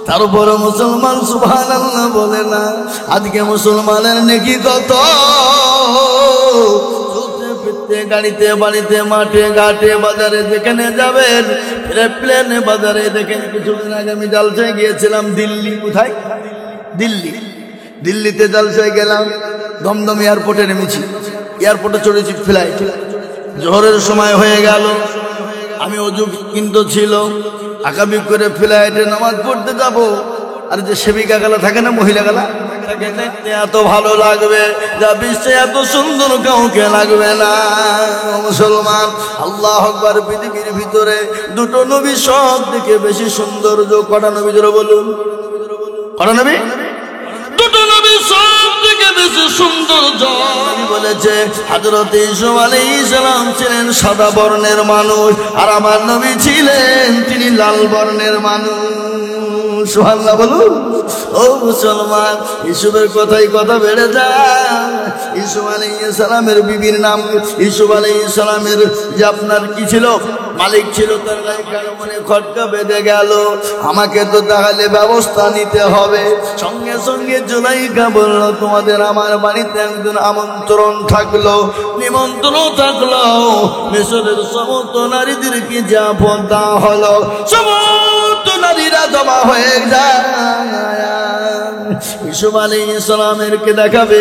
তারপর মুসলমান সুবহানাল্লাহ বলে না। আজকে মুসলমানের নেকি কত, চলতে ফিরতে গাড়িতে বাড়িতে মাঠে ঘাটে বাজারে যেখানে যাবেন, প্লেনে বাজারে দেখেন। কিছুদিন আগে আমি জালসায় গিয়েছিলাম দিল্লি। কোথায়? দিল্লিতে জালসায় গেলাম। দমদম এয়ারপোর্টে নেমেছি, এয়ারপোর্টে চড়েছি ফ্লাইট। জোহরের সময় হয়ে গেল, আমি অজু কিন্তু ছিল, আকাবি করে ফ্লাইটে নামাজ পড়তে যাব। আর যে সেবিকা গালা থাকে না, মহিলা গালা, তাকে দেখতে এত ভালো লাগবে যা বিশ্বে এত সুন্দর কাউকে লাগবে না। মুসলমান, আল্লাহ আকবার। পৃথিবীর ভিতরে দুটো নবী সব থেকে বেশি সৌন্দর্য। কটা নবী জোরে বলুন? কটা নবী? দুটো নবী সব থেকে বেশি সৌন্দর্য বলেছে। হযরত ইউসুফ আলাইহিস সালাম ছিলেন সাদা বর্ণের মানুষ, আর আমার নবী ছিলেন তিনি লাল বর্ণের মানুষ। সুবহানাল্লাহ বলুন। ও মুসলমান, ইউসুফের কথাই কথা বেড়ে যায়। ইউসুফ আলাইহিস সালামের বিবির নাম, ইউসুফ আলাইহিস সালামের যে আপনার কি ছিল, মালিক ছিল, তার গায়ে কারো মনে খটকা বেঁধে গেল। আমাকে তো তাহলে ব্যবস্থা নিতে হবে। সঙ্গে সঙ্গে জুলাইখা বলল, তোমাদের আমার বাড়িতে একজন আমন্ত্রণ থাকলো, নিমন্ত্রণ থাকলো। মিশরের সমস্ত নারীদেরকে যা পদ্মা হলো, সমস্ত নারীরা জমা হয়ে যায়। ইউসুফ আলাইহিস সালামেরকে দেখাবে,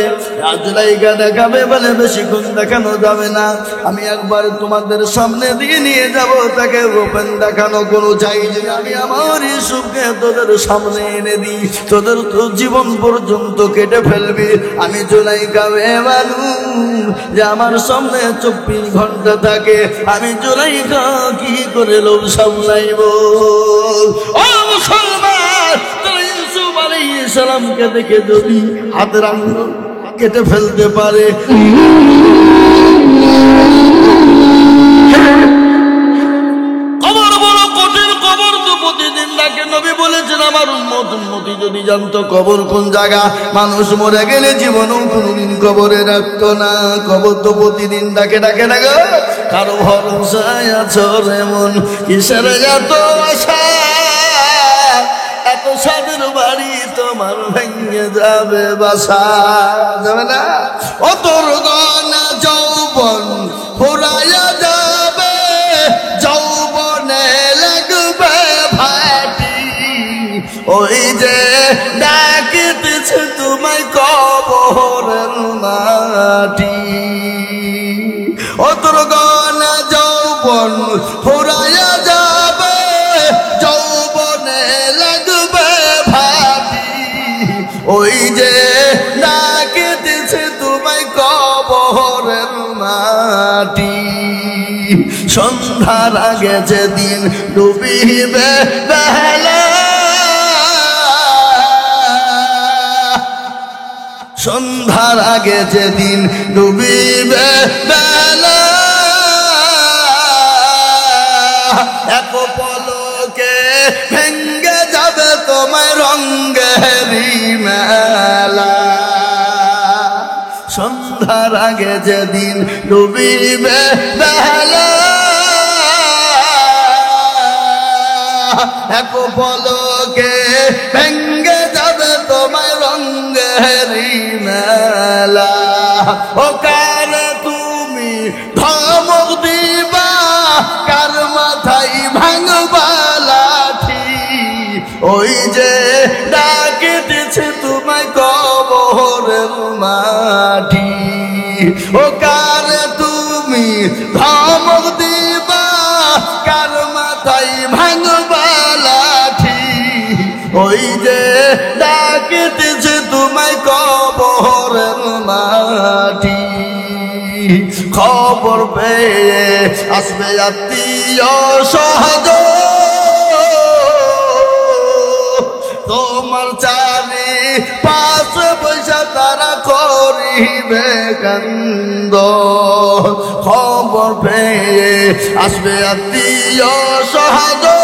জুলাইখা দেখাবে, বলে বেশিক্ষণ দেখানো যাবে না, আমি একবার তোমাদের সামনে দিয়ে নিয়ে যাব। তাকে ওপেন দেখানো কোনো চাই যে আমি আমার ইউসুফকে তোদের সামনে এনে দিই, তোদের তো জীবন পর্যন্ত কেটে ফেলবি। আমি জুলাইখা মানুষ যে আমার সামনে 24 ঘন্টা থাকে, আমি জুলাইখা কি করে লোভ সামলাইব? ও মুসলমান, ইউসুফ আলাইহিস সালামকে দেখে যদি হাতের আঙুল কেটে ফেলতে পারে, কবর বড় কঠিন, কবর তো প্রতিদিন ডাকে। নবী বলেছেন আমার উম্মতি যদি জানতো কবর কোন জায়গা, মানুষ মরে গেলে জীবনও কোনদিন কবরে রাখতো না। কবর তো প্রতিদিন ডাকে ডাকে ডাকে। কারো ভরসায় আছো এমন কিসের এত আশা, এত সাদের বাড়ি তোমার ভেঙে যাবে বাসা, যাবে না? ও তোর গনা যৌবন ফুরাইয়া যাবে, যৌবনে লাগবে ভাটি, ওই যে ডাকিতেছে তোমায় কবরের মাটি। ও তোর গনা যৌবন ফুরাইয়া যাবে, যৌবনে লাগবে ভাটি, ওই যে ডাকিতেছে তোমায় কবরের মাটি। সন্ধ্যার আগে যেদিন ডুবিবে বেলা, সন্ধ্যার আগে যেদিন ডুবিবে বেলা, এক পলকে ভেঙ্গে যাবে তোমায় রঙ্গেরি মেলা। সন্ধ্যার আগে যেদিন ডুবিবে বেলা, এক পলকে ভেঙ্গে যাবে তোমায় রঙ্গেরি মেলা। ও কার তুমি ধমক দিবা, কার মাথায় ভাঙবা লাঠি, ওই যে ডাকিতেছে তোমায় কবরের মাটি। ও কার তুমি ধমক দিবা, কার মাথায় ভাঙবা লাঠি, ওই যে ডাকিতেছে তোমায় কবরের মাটি। খবর পেয়ে আসবে আত্মীয় স্বজন, তোমার চারি পাশে বৈশা তারা করিবে কান্দ। খবর পেয়ে আসবে আত্মীয় স্বজন,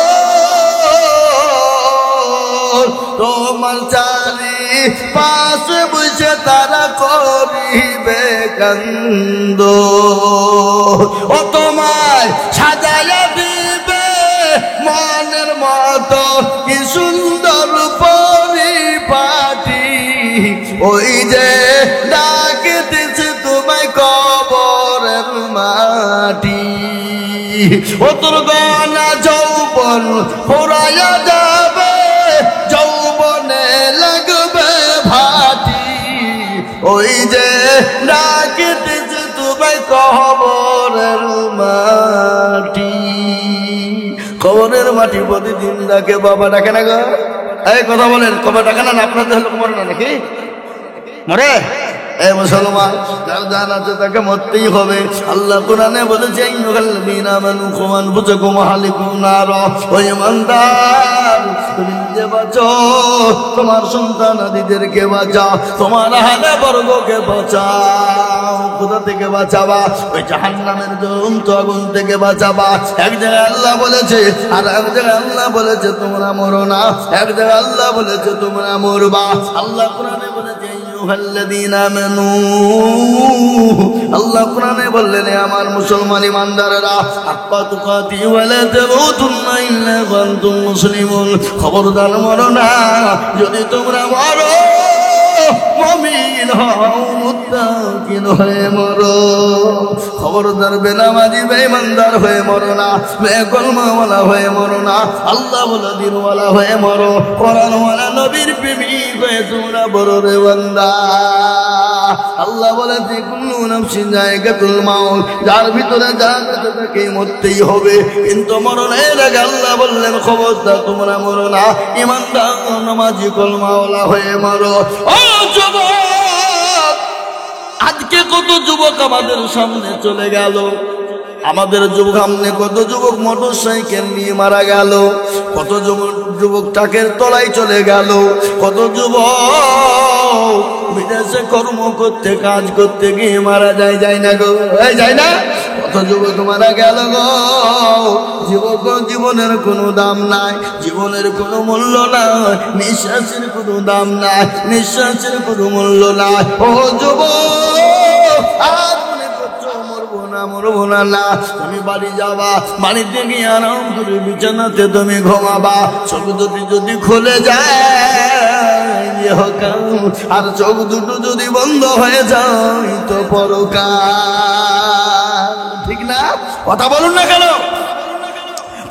তোমার চারি পাশে বসে তারা করিবে কান্দ। ও তোমায় সাজাইয়া দিবে মনের মতো কি সুন্দর পরিপাটি, ওই যে ডাকতেছে তোমায় কবরের মাটি। ও তোর গনা যৌবন ফুরাইয়া যাবে, যৌবনে লাগবে ভাটি, ওই যে ডাকতেছে তোমায় কবরের মাটি। কবরের মাটি প্রতিদিন ডাকে, বাবা ডাকে না গো? এই কথা বলেন, কবে ডাকে না? আপনাদের লোক মরে না নাকি? মরে? এই মুসলমান, যার জান আছে তাকে মরতেই হবে। আল্লাহ কোরআনে বলেছে আইয়ুহাল্লাযীনা আমানু কু আনফুসাকুম ওয়া আহলিকুম নারা। ও ঈমানদার, তুমি নিজে বাঁচো, তোমার সন্তানাদিদেরকে বাঁচাও, তোমার আহলে বর্গকে বাঁচাও। কোথা থেকে বাঁচাবা? ওই জাহান্নামের জ্বলন্ত আগুন থেকে বাঁচাবা। এক জায়গায় আল্লাহ বলেছে, আর এক জায়গায় আল্লাহ বলেছে তোমরা মরো না, এক জায়গায় আল্লাহ বলেছে তোমরা মরবা। আল্লাহ কোরআনে বলেছে আইয়ুহাল্লাযীনা আমানু, আল্লাহ কোরআনে বললেন আমার মুসলমান ইমানদারেরা, হাক্কা তুকাতি ওয়া লা তামুতুন্না ইল্লা ওয়া আনতুম মুসলিমুন। খবরদার মরো না, যদি তোমরা মরো মুমিন হও, মুত্তাকিন হয়ে মরো। খবরদার বেনামাজি বেঈমানদার হয়ে মরো না, বেকলমাওয়ালা হয়ে মরো না, আল্লাহ ওয়ালা দিনওয়ালা হয়ে মরো, কোরআনওয়ালা নবীর প্রেমিক হয়ে তোমরা বড় রে বান্দা। আল্লাহ বলেছে কুল্লু নাফসিন যায়কাতুল মাউত, যার ভিতরে যা আছে তাকে মরতেই হবে। কিন্তু মরণের আগে আল্লাহ বললেন খবরদার তোমরা মরো না, ইমানদার নামাজি কলমাওয়ালা হয়ে মরো। ও যুবক, আজকে কত যুবক আমাদের সামনে চলে গেল, আমাদের যুবক সামনে কত যুবক মোটর সাইকেল নিয়ে মারা গেল, কত যুবক ট্রাকের তলায় চলে গেল, কত যুবক বিদেশে কর্ম করতে কাজ করতে গিয়ে মারা যায়, যায় না গো? যায় না? কত যুবক মারা গেল গো। যুবক জীবনের কোনো দাম নাই, জীবনের কোনো মূল্য নাই, নিঃশ্বাসের কোনো দাম নাই, নিঃশ্বাসের কোনো মূল্য নাই। ও যুবক, আর মনে করছো মরবো না, মরবো না, না, তুমি বাড়ি যাবা, বাড়িতে গিয়ে আরাম করে বিছানাতে তুমি ঘুমাবা। চোখ দুটি যদি খুলে যায় আর চোখ দুটো যদি বন্ধ হয়ে যায় তো পরকাল। ঠিক না? কথা বলুন না কেন?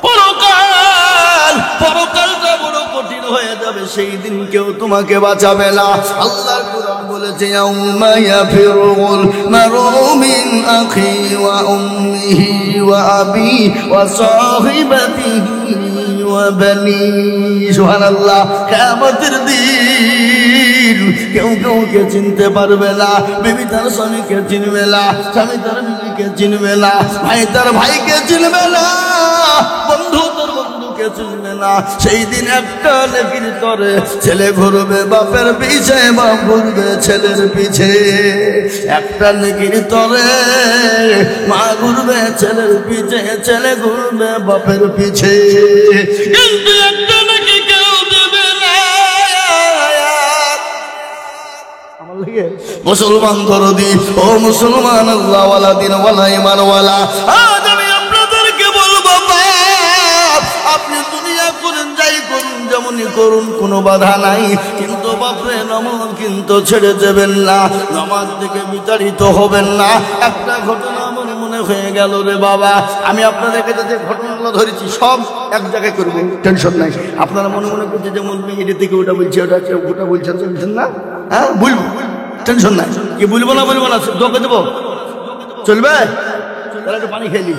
পরকাল, পরকালটা বড় কঠিন হয়ে যাবে, সেই দিন কেউ তোমাকে বাঁচাবে না। আল্লাহর কোরআন বলেছে ইয়াউমা ইয়াফিরুল মারউ মিন আখি ওয়া উম্মিহি ওয়া আবি ওয়া সাহিবাতিহি ওয়া বানি। সুবহানাল্লাহ। কিয়ামতের দিন কেউ কাউকে চিনতে পারবে না, বিবি তার স্বামীকে চিনবে না, স্বামী তার বিবিকে চিনবে না, ভাই তার ভাইকে চিনবে না, বন্ধু তার বন্ধুকে চিনবে না। সেই দিন একটা নেকির করে ছেলে ঘুরবে বাপের পিছে, বাপ ঘুরবে ছেলের পিছে। একটা নেকির তরে মা ঘুরবে ছেলের পিছে, ছেলে ঘুরবে বাপের পিছে। কিন্তু একটা নাকি কেউ দেবে না। মুসলমান দরদি, ও মুসলমান আল্লাহওয়ালা দিনওয়ালা ইমানওয়ালা, আজ আমি আপনাদেরকে বলবো আপনি দুনিয়া করেন, যাই করুন, যেমনই করুন, কোনো বাধা নাই, কিন্তু বাপরে নামাজ কিন্তু ছেড়ে দেবেন না, নামাজ থেকে বিতাড়িত হবেন না। একটা ঘটনা আমার মনে হয়ে গেল রে বাবা, আমি আপনাদের কাছে যে ঘটনাগুলো ধরেছি সব এক জায়গায় করবো, টেনশন নাই। আপনারা মনে মনে করছে যেমন এটা থেকে ওটা বলছি, ওটা বলছেন, চলছেন না? হ্যাঁ, বলবো, টেনশন নাই। কি বলবো না বলবো না দোকে দেবো, চলবে? তাহলে একটু পানি খেলি।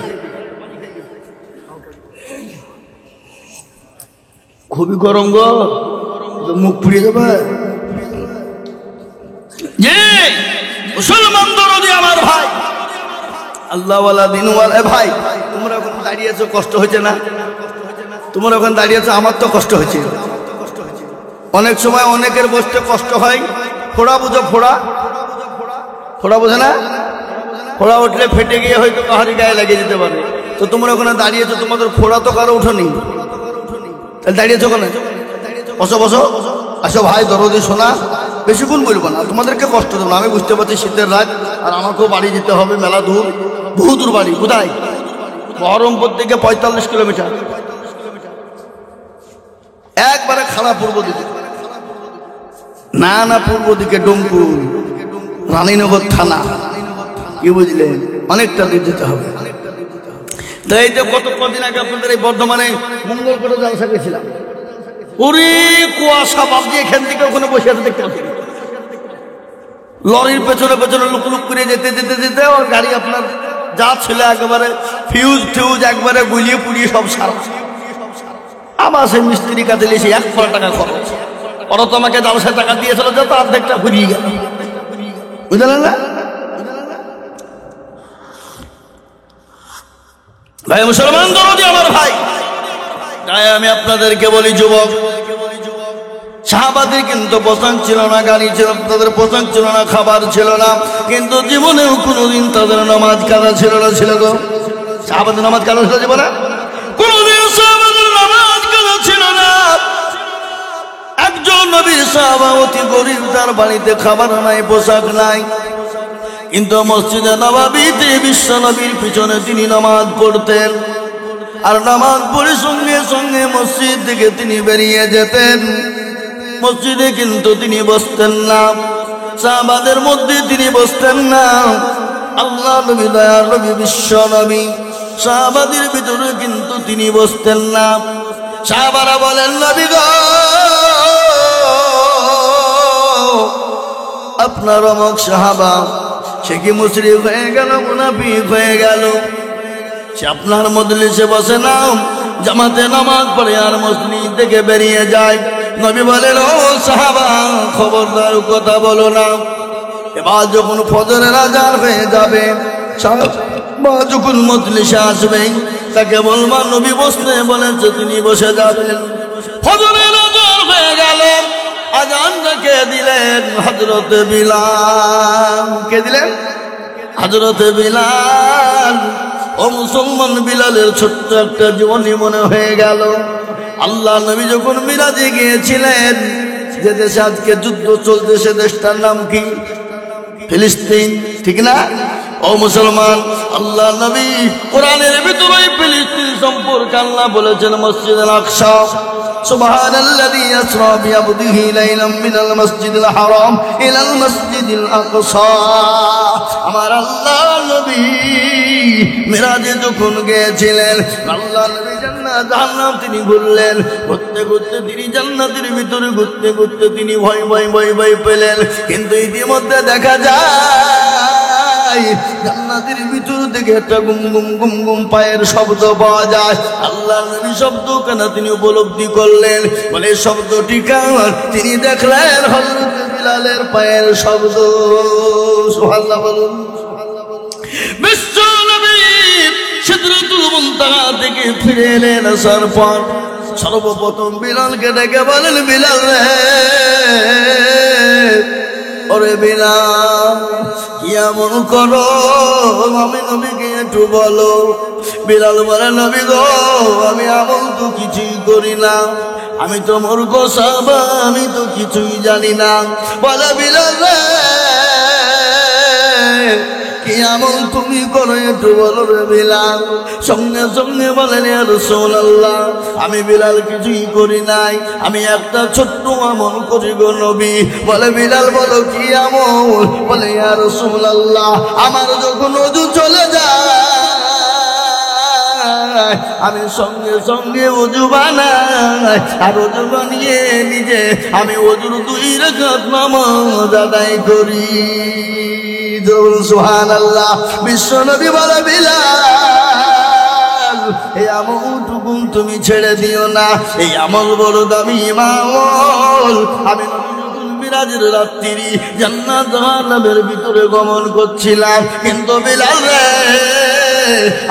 খুবই গরম গো, মুখ পুড়িয়ে যাবে। মুসলমান দরদি আমার ভাই, আল্লাহওয়ালা দিনওয়ালা ভাই, তোমরা ওখানে দাঁড়িয়েছো, কষ্ট হয়েছে না? তোমরা ওখানে দাঁড়িয়েছো, আমার তো কষ্ট হয়েছে। অনেক সময় অনেকের বসতে কষ্ট হয়। ফোড়া বুঝো? ফোড়া, ফোড়া বোঝে না? ফোড়া উঠলে ফেটে গিয়ে হয়তো কাহারি গায়ে লাগিয়ে যেতে পারে। তো তোমরা ওখানে দাঁড়িয়েছো, তোমাদের ফোড়া তো কারো উঠোনি, তাহলে দাঁড়িয়েছো ওখানে? বসো বসো, আসো ভাই দরদি শোনা, বেশিক্ষণ বলবো না, তোমাদেরকে কষ্ট দেবো না। আমি বুঝতে পারছি শীতের রাত, আর আমাকেও বাড়ি যেতে হবে, মেলা দূর, বহু দূর বাড়ি। কোথায়? বহরমপুর থেকে 45 কিলোমিটার। একবারে খাড়া পূর্ব দিকে, না না পূর্ব দিকে ডোমকুল রানীনগর থানা, কি বুঝলেন, অনেকটা দূর যেতে হবে। তো এই যে কদিন আগে আপনাদের এই বর্ধমানে মঙ্গল করে জলসা গেছিলাম, ওরে কুয়াশা বাদ দিয়ে এখান থেকে ওখানে বসে আছে দেখতে পাচ্ছি, লরির পেছনে পেছনে লুক লুক করে যেতে যেতে যেতে ওর গাড়ি আপনার যা ছিল একেবারে ফিউজ টিউজ একবারে গুলিয়ে পুড়িয়ে সব সারা। আবার সেই মিস্ত্রির কাছে এসে 1 কোটি টাকা খরচ, ওরা তো আমাকে জলসায় টাকা দিয়েছিল যে তো অর্ধেকটা ঘুরিয়ে গেল, বুঝলেন না ভাই মুসলমান দরদি আমার ভাই। তাই আমি আপনাদেরকে বলি যুবক, সাহাবাদের কিন্তু পোশাক ছিল না, গাড়ি ছিল, তাদের পোশাক ছিল না, খাবার ছিল না, কিন্তু জীবনেও কোনোদিন তাদের নামাজ কাজা ছিল না। ছিল গো সাহাবাদের নামাজ কাজা ছিল জীবনে? কোনোদিন সাহাবাদের নামাজ কাজা ছিল না। একজন নবীর সাহাবা অতি গরিব, তার বাড়িতে খাবার নাই, পোশাক নাই, কিন্তু মসজিদে নববীতে বিশ্ব নবীর পিছনে তিনি নামাজ পড়তেন, আর নামাজ পড়ে সঙ্গে সঙ্গে মসজিদ থেকে তিনি বেরিয়ে যেতেন। মসজিদে কিন্তু তিনি বসতেন না, সাহাবাদের মধ্যে তিনি বসতেন না। আল্লাহ নবী, দয়ার নবী, বিশ্ব নবী, সাহাবাদের ভিতরে কিন্তু তিনি বসতেন না। সাহাবারা বলেন, নবী গো, আপনার অমুক সাহাবা সে কি মুশরিক হয়ে গেল, মুনাফিক হয়ে গেল, সে আপনার মজলিসে বসে না, জামাতে নামাজ পড়ে আর মসজিদ থেকে বেরিয়ে যায়। নবী বলেন, ও সাহাবা, খবরদার কথা বলো না। এবার যখন ফজরের আজান হয়ে যাবে, সাহাবা যখন মজলিসে আসবে, তাকে বলবা নবী বসতে বলেছে, তিনি বসে যাবেন। ফজরের আজান হয়ে গেল, আজানটা কে দিলেন? হযরত বিলাল। কে দিলেন? হযরত বিলাল। ও মুসলমান, বিলালের ছোট্ট একটা জীবনী মনে হয়ে গেল। আল্লাহ নবী যখন মিরাজে গিয়েছিলেন, যে দেশে আজকে যুদ্ধ চলছে সে দেশটার নাম কি? ফিলিস্তিন, ঠিক না? ও মুসলমান, আল্লাহ নবী কোরআনের ভিতরে ফিলিস্তিন সম্পর্কে আল্লাহ বলেছেন, মসজিদুল আকসা, সুবহানাল্লাযী আসরা বিআবদিহি লাইলাম মিনাল মাসজিদিল হারাম ইলাল মাসজিদিল আকসা। আমার আল্লাহ নবী মিরাজে যখন গিয়েছিলেন, আল্লাহ নবী জান্নাত জাহান্নাম তিনি ঘুরলেন, ঘুরতে ঘুরতে তিনি জান্নাতের ভিতরে ঘুরতে ঘুরতে তিনি ভয় ভয় ভয় ভয় পেলেন। কিন্তু ইতিমধ্যে দেখা যায় জান্নাতের ভিতর থেকে একটা গুম গুম গুম গুম পায়ের শব্দ পাওয়া যায়। আল্লাহ নবী শব্দ কেন তিনি উপলব্ধি করলেন, বলে শব্দটি কার? তিনি দেখলেন হযরত বিলালের পায়ের শব্দ। সুবহানাল্লাহ বলুন। বিশ্ব নবী সিদরাতুল মুনতাহা থেকে ফিরে এলেন, আসার পর সর্বপ্রথম বিলালকে ডেকে বলেন, বিলাল রে, ওরে বিলাল, কি এমন করো, আমি নবীকে একটু বলো। বিলাল বলে, নবী গো, আমি এমন তো কিছুই করি না, আমি তো মূর্খ সাহাবা, আমি তো কিছুই জানি না। বলে, বিলাল রে, কি এমন তুমি করো একটু বলো রে বিলাল। সঙ্গে সঙ্গে বলেন, ইয়া রাসূলুল্লাহ, আমি বিলাল কিছুই করি নাই, আমি একটা ছোট্ট আমল করি গো নবী। বলে, বিলাল বলো কি আমল? বলে, ইয়া রাসূলুল্লাহ, আমার যখন ওযু চলে যায়, আমি সঙ্গে সঙ্গে ওযু বানাই, আর ওযু বানিয়ে নিজে আমি ওযুর 2 রাকাত নামাজ আদায় করি। সুবহানাল্লাহ। বিশ্ব নবী বলে, বিলাল, এই আমলটুকু তুমি ছেড়ে দিও না, এই আমল বড় দামি আমল। আমি মিরাজের রাত্রি জান্নাত জাহান্নামের ভিতরে গমন করছিলাম, কিন্তু বিলাল রে,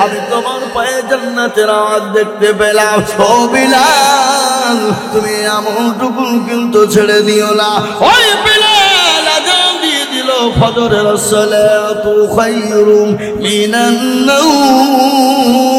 আমি তোমার পায়ে জান্নাতের আওয়াজ দেখতে পেলাম। ও বিলাল, তুমি আমলটুকু কিন্তু ছেড়ে দিও না। ওই বিলাল আযান দিয়ে দিল, ফজরের সালাতু খায়রুম মিনান নাওম,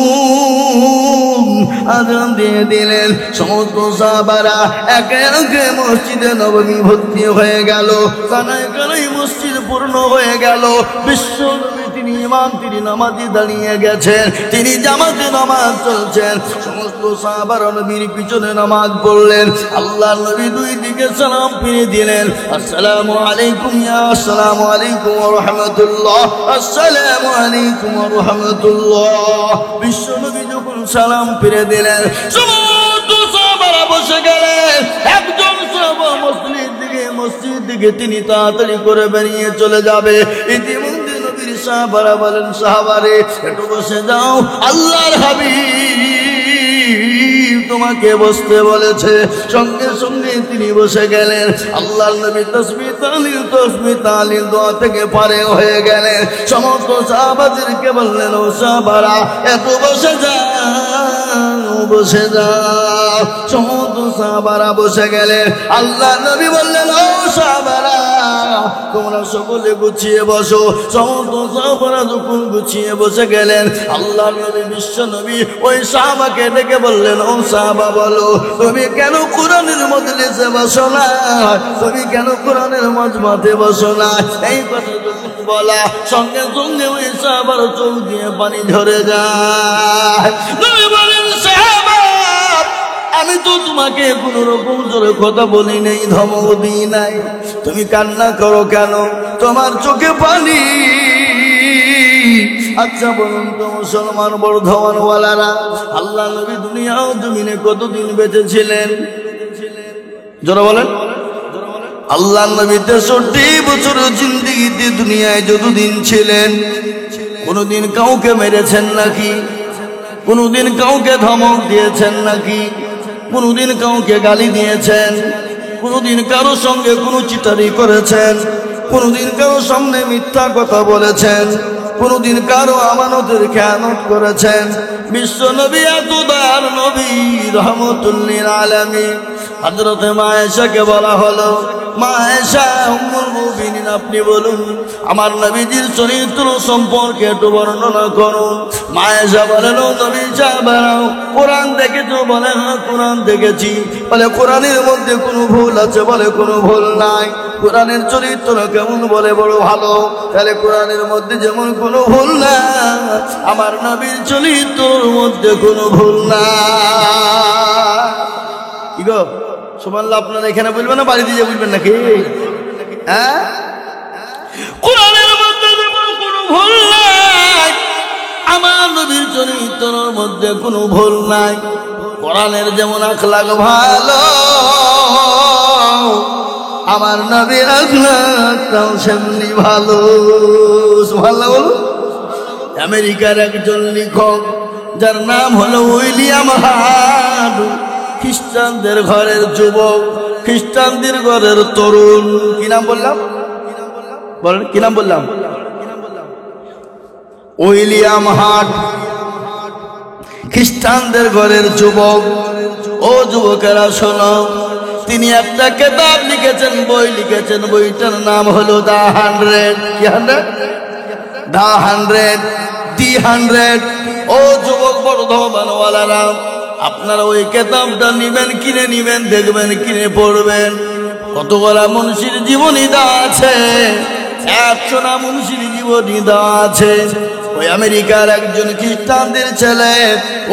আযান দিয়ে দিলেন। সমস্ত সাহাবারা একে একে মসজিদে নববী ভর্তি হয়ে গেল, কানায় কানায় মসজিদ পূর্ণ হয়ে গেল। বিশ্ব নবী তিনি ইমাম, তিনি নামাজে দাঁড়িয়ে গেছেন, তিনি জামাতে নামাজ চলছেন। সমস্ত সাহাবারা নবীর পিছনে নামাজ পড়লেন। আল্লাহ নবী দুই দিকে সালাম ফিরে দিলেন, আসসালামু আলাইকুম ইয়া আসসালামু আলাইকুম ওয়া রাহমাতুল্লাহ, আসসালামু আলাইকুম ওয়া রাহমাতুল্লাহ। বিশ্ব নবী যখন সালাম ফিরে দিলেন, সমস্ত সাহাবারা বসে গেলেন। একজন সাহাবা মসজিদ দিকে তিনি তাড়াতাড়ি করে বেরিয়ে চলে যাবে। ইতিমধ্যে নবীর সাহাবারা বলেন, সাহাবারে একটু বসে যাও, আল্লাহর হাবিব তোমাকে বসতে বলেছে। সঙ্গে সঙ্গে তিনি বসে গেলেন। আল্লাহর নবী তাসবিহ তাহলিল দোয়া থেকে পারে হয়ে গেলেন। সমস্ত সাহাবাদেরকে বললেন, ও সাহাবারা এত বসে যাও, বসে যাও। সমস্ত সাহাবারা বসে গেলেন। আল্লাহর নবী বললেন, ও সাহাবারা তোমরা সকলে গুছিয়ে বসো। সমস্ত সাহাবারা যখন গুছিয়ে বসে গেলেন, আল্লাহর নবী বিশ্ব নবী ওই সাহাবাকে ডেকে বললেন, ও সাহাবা বলো, তুমি কেন কোরআনের মজলিসে বসো না? তুমি কেন কোরআনের মজমাতে বসো না? এই কথা যখন বলা, সঙ্গে সঙ্গে ওই সাহাবার চোখ দিয়ে পানি ঝরে যায়। নবী বলেন, সাহাবা আমি তো তোমাকে কোন রকম জোরে কথা বলি নাই, ধমক দিই নাই, তুমি কান্না করো কেন? তোমার চোখে পানি। আচ্ছা বলুন তো মুসলমান বর্ধমানওয়ালারা, আল্লাহ নবী দুনিয়া ও জমিনে কতদিন বেঁচে ছিলেন? জোরে বলেন। আল্লাহ নবী 63 বছর জিন্দেগিতে দুনিয়ায় যতদিন ছিলেন, কোনদিন কাউকে মেরেছেন নাকি? কোনদিন কাউকে ধমক দিয়েছেন নাকি? কোনদিন কাউকে গালি দিয়েছেন? কোনদিন কারো সঙ্গে কোনো চিটারি করেছেন? কোনদিন কারো সামনে মিথ্যা কথা বলেছেন? কোনদিন কারো আমানতের খেয়ানত করেছেন? বিশ্ব নবী এতদার নবী রহমতুল লিল আলামিন হযরত মা আয়েশাকে বলা হলো, মা আয়েশা উম্মুল মুমিনিন আপনি বলুন আমার নবীজির চরিত্র সম্পর্কে একটু বর্ণনা করুন। মা আয়েশা বলেন, ও নবী সাহাবারাও কোরআন দেখেছো? বলে হ্যাঁ কোরআন দেখেছি। বলে কোরআনের মধ্যে কোনো ভুল আছে? বলে কোনো ভুল নাই। কোরআনের চরিত্র কেমন? বলে বড় ভালো। তাহলে কোরআনের মধ্যে যেমন কোনো ভুল না, আমার নবীর চরিত্রের মধ্যে কোনো ভুল না। কি গো সুবহানাল্লাহ, আপনারা এখানে বলবেন না বাড়ি দিয়ে বলবেন নাকি? হ্যাঁ, কোরআনের মধ্যে যেমন কোনো ভুল নাই, আমার নবীর চরিত্রের মধ্যে কোনো ভুল নাই। কোরআনের যেমন আখলাক ভালো, আমার নবীর আখলাকটাও সেমনি ভালো। সুবহানাল্লাহ বলুন। আমেরিকার একজন লেখক যার নাম হলো উইলিয়াম হার্ট, খ্রিস্টানদের ঘরের যুবক, খ্রিস্টানদের ঘরের তরুণ। কি নাম বললাম? বলেন কি নাম বললাম? উইলিয়াম হার্ট, খ্রিস্টানদের ঘরের যুবক। ও যুবকেরা শোনো, তিনি একটা কিতাব লিখেছেন, বই লিখেছেন। বইটার নাম হলো দ্য 100। কি 100? দ্য 100, দি 100। ও যুবক বর্ধমানওয়ালারা, আপনারা ওই কিতাবটা নিবেন, কিনে নিবেন, দেখবেন, কিনে পড়বেন। কতগুলা মুন্সির জীবনী দেওয়া আছে, 100 না মুন্সির জীবনী দেওয়া আছে। ওই আমেরিকার একজন খ্রিস্টানদের ছেলে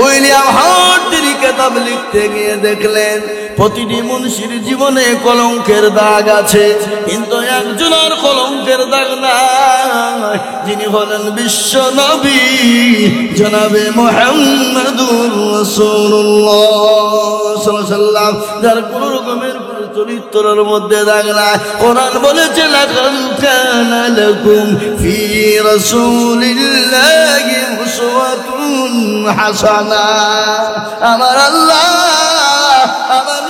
উইলিয়াম হার্ট, তিনি কিতাব লিখতে গিয়ে দেখলেন প্রতিটি মুন্সির জীবনে কলঙ্কের দাগ আছে, কিন্তু একজনের কলঙ্কের দাগ নাই, যিনি হলেন বিশ্ব নবী জনাবে মুহাম্মদুর রাসূলুল্লাহ সাল্লাল্লাহু আলাইহি ওয়াসাল্লাম, যার কোন রকমের চরিত্রের মধ্যে দাগ নাই। কোরআন বলেছে, লাকাদ কানা লাকুম ফি রাসূলিল্লাহি উসওয়াতুন হাসানাহ। আমার আল্লাহ আমার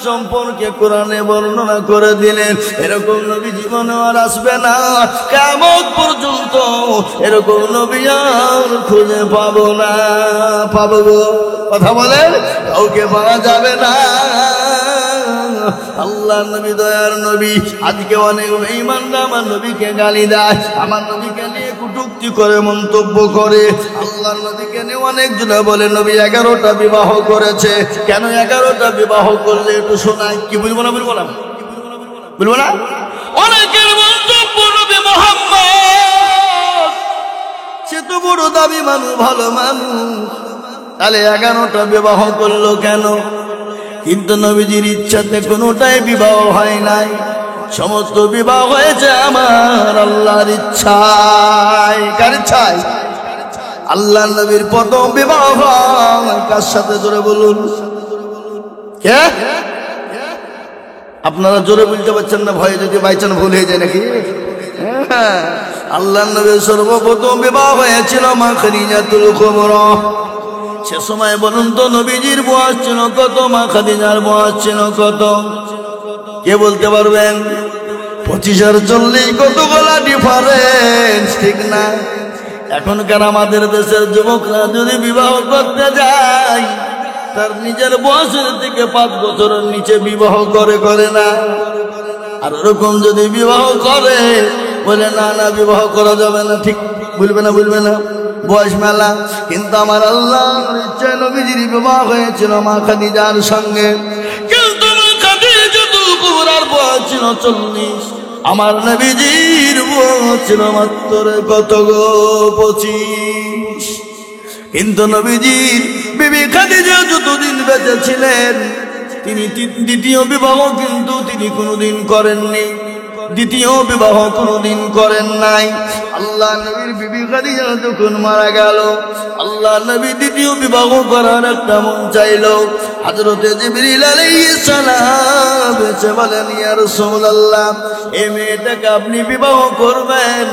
সম্পর্কে কোরআনে বর্ণনা করে দিলেন। এরকম নবী জীবনে আর আসবে না, কিয়ামত পর্যন্ত এরকম নবী আর খুঁজে পাবো না। পাবো গো, কথা বলেন, কাউকে পাওয়া যাবে না। আল্লাহ নবী দয়ার নবী। আজকে অনেক বেঈমানরা আমার নবীকে গালি দেয়, আমার নবীকে নিয়ে কটূক্তি করে, মন্তব্য করে। আল্লাহ নবীকে নিয়ে অনেকজন বলে নবী 11টা বিবাহ করেছে। কেন 11টা বিবাহ করলে একটু শোনাই। কি বলবো না? বলবো না? বলবো না? অনেকের মন্তব্য নবী মুহাম্মদ এত বড় দাবি মানুষ, ভালো মানুষ, তাহলে 11টা বিবাহ করলো কেন? কিন্তু নবীজির ইচ্ছাতে কোনোটাই বিবাহ হয় নাই, সমস্ত বিবাহ হয়েছে আমার আল্লাহর ইচ্ছায়। কার ইচ্ছায়? আল্লাহ নবীর প্রথম বিবাহ হয় কার সাথে? জোরে বলুন। কে? আপনারা জোরে বলতে পারছেন না, ভয়ে যদি বাইচান ভুল হয়ে যায় নাকি? আল্লাহ নবীর সর্বপ্রথম বিবাহ হয়েছিল মা খাদিজাতুল কুবরা। সে সময় বলুন তো নবীজির বয়স ছিল কত? মা খাদিজার বয়স ছিল কত? কে বলতে পারবেন? 25 আর 40 কতগুলা ডিফারেন্স, ঠিক না? এখনকার আমাদের দেশের যুবকরা যদি বিবাহ করতে যায়, তার নিজের বয়সের থেকে 5 বছরের নিচে বিবাহ করে না। আর ওরকম যদি বিবাহ করে, বলে না না বিবাহ করা যাবে না, ঠিক বলবে না? বলবে না? বয়স মেলা। কিন্তু আমার আল্লাহর ইচ্ছায় নবীজির বিবাহ হয়েছিল মা খাদিজার সঙ্গে। কিন্তু মা খাদিজাতুল কুবরার বয়স ছিল 40, আমার নবীজির বয়স ছিল মাত্র কত গো? 25। কিন্তু নবীজির বিবি খাদিজা যতদিন বেঁচে ছিলেন, তিনি দ্বিতীয় বিবাহ কিন্তু তিনি কোনোদিন করেননি, দ্বিতীয় বিবাহ কোনোদিন করেন নাই। আল্লাহ নবীর বিবি খাদিজা যখন মারা গেল, আল্লাহ নবী দ্বিতীয় বিবাহ করার একটা মন চাইল। হযরতে জিবরিল আলাইহিস সালাম এসে বলেন, ইয়া রাসূলুল্লাহ, এই মেয়েটাকে আপনি বিবাহ করবেন?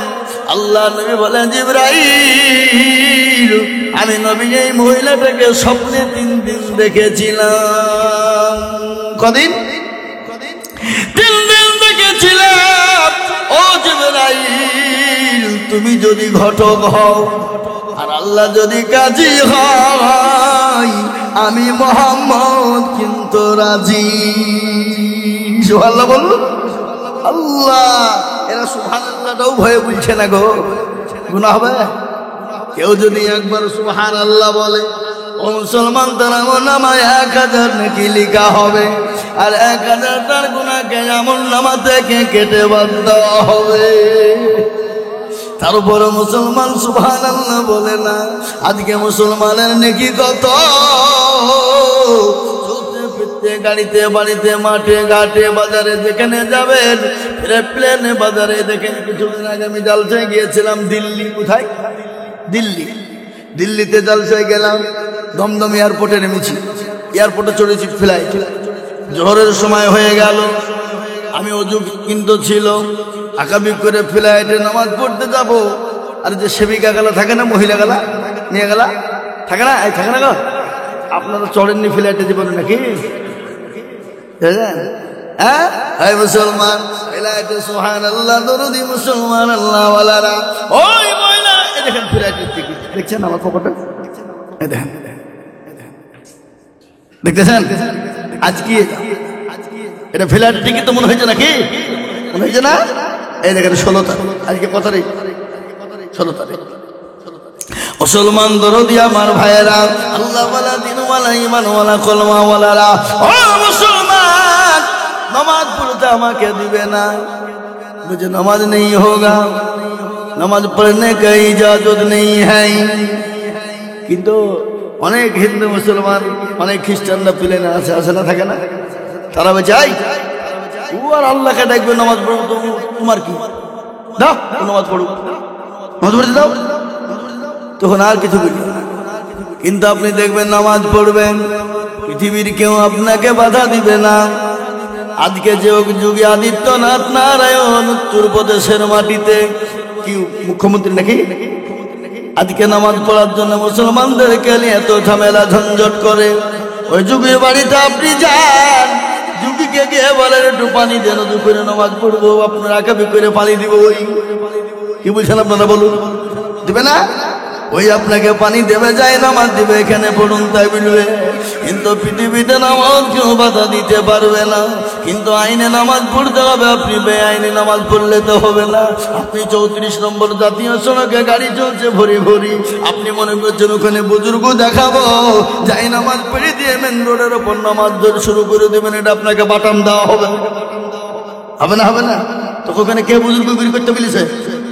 আল্লাহ নবী বলেন, জিবরাইল, আমি নবী এই মহিলাটাকে স্বপ্নে 3 দিন দেখেছিলাম। কদিন? 3 দিন দেখেছিলাম। ও জিবরাইল, তুমি যদি ঘটক হও আর আল্লাহ যদি কাজী হয়, আমি মুহাম্মদ কিন্তু রাজি। সুবহানাল্লাহ বলুন। আল্লাহ, এরা সুবহানাল্লাহটাও ভয়ে বলছে না গো, গুনাহ হবে? কেউ যদি একবার সুবহানাল্লাহ বলে, ও মুসলমান, তার আমলনামায় 1000 নেকি লেখা হবে, আর 1000 তার গুনাহকে আমলনামা থেকে কেটে বাদ দেওয়া হবে। তারপরে মুসলমান সুবহানাল্লাহ বলে না। আজকে মুসলমানের নেকি কত? চলতে ফিরতে, গাড়িতে, বাড়িতে, মাঠে ঘাটে, বাজারে যেখানে যাবেন, প্লেনে, বাজারে দেখেন। কিছুদিন আগে আমি জালসায় গিয়েছিলাম দিল্লি। কোথায়? দিল্লিতে জালসায় গেলাম। দমদম এয়ারপোর্টে নেমেছি, এয়ারপোর্টে চড়েছি ফ্লাইট। জোহরের সময় হয়ে গেল, আমি অজু কিন্তু ছিল, আকাবি করে ফ্লাইটে নামাজ পড়তে যাব। আর যে সেবিকা গেলা থাকে না, মহিলা গেলা নিয়ে গেলা থাকে না, এই থাকে না গো? আপনারা চড়েননি ফ্লাইটে জীবনে নাকি? হ্যাঁ, এই মুসলমান ফ্লাইটে সুবহানাল্লাহ দরুদি মুসলমান আল্লাহ ওয়ালারা। ওই মহিলা, এই দেখেন ফ্লাইটের টিকিট দেখছেন আমার পকেটে, এই দেখেন, দেখতেছেন? আজকে এটা ফ্লাইটের টিকিট তো মনে হয়েছে নাকি? মনে হয়েছে না? এই দেখেন 16 তারিখ, আজকে কত তারিখ? 16 তারিখ। মুসলমান দরদি আমার ভাইয়েরা, আল্লাহওয়ালা, দিনওয়ালা, ঈমানওয়ালা, কলমাওয়ালারা, ও মুসলমান, নামাজ পড়তে আমাকে দিবে না, মুঝে নামাজ नहीं होगा, নামাজ পড়নে का इजाजत नहीं है। কিন্তু অনেক হিন্দু মুসলমান, অনেক খ্রিস্টানরা প্লেনে আসে না, থাকে না? তারা বলছে, ও আর আল্লাহকে ডাকবে নামাজ পড়ো, তোমার কি? দাও নামাজ পড়ো, নামাজ পড়তে দাও, তখন আর কিছু বলি। কিন্তু আপনি দেখবেন নামাজ পড়বেন, পৃথিবীর কেউ আপনাকে বাধা দিবে না। আজকে যোগী আদিত্যনাথ নারায়ণ উত্তরপ্রদেশের মাটিতে কি মুখ্যমন্ত্রী নাকি? আজকে নামাজ পড়ার জন্য মুসলমানদেরকে নিয়ে এত ঝামেলা ঝঞ্ঝট করে। ওই যুগীর বাড়িতে আপনি যান, যুগীকে গিয়ে বলেন একটু পানি দেন, দুপুরে নামাজ পড়বো, আপনার আকাবি করে পানি দিব। ওই কি বলছেন আপনারা বলুন? দিবে না? ওই আপনাকে পানি দেবে, যায় নামাজ দিবে, এখানে পড়ুন তাই বলবে। কিন্তু পৃথিবীতে নামাজ কেউ বাধা দিতে পারবে না। কিন্তু আইনে নামাজ পড়তে হবে, আপনি বেআইনে নামাজ পড়লে তো হবে না। আপনি 34 নম্বর জাতীয় সড়কে গাড়ি চলছে ভরি ভরি, আপনি মনে করছেন ওখানে বুজুর্গ দেখাবো, যাই নামাজ পড়ে দিয়ে মেন রোডের ওপর নামাজ ধরে শুরু করে দেবেন, এটা আপনাকে বাটাম দেওয়া হবে? হবে না? হবে না? তো ওখানে কে বুজুর্গ গিরি করতে বলেছে?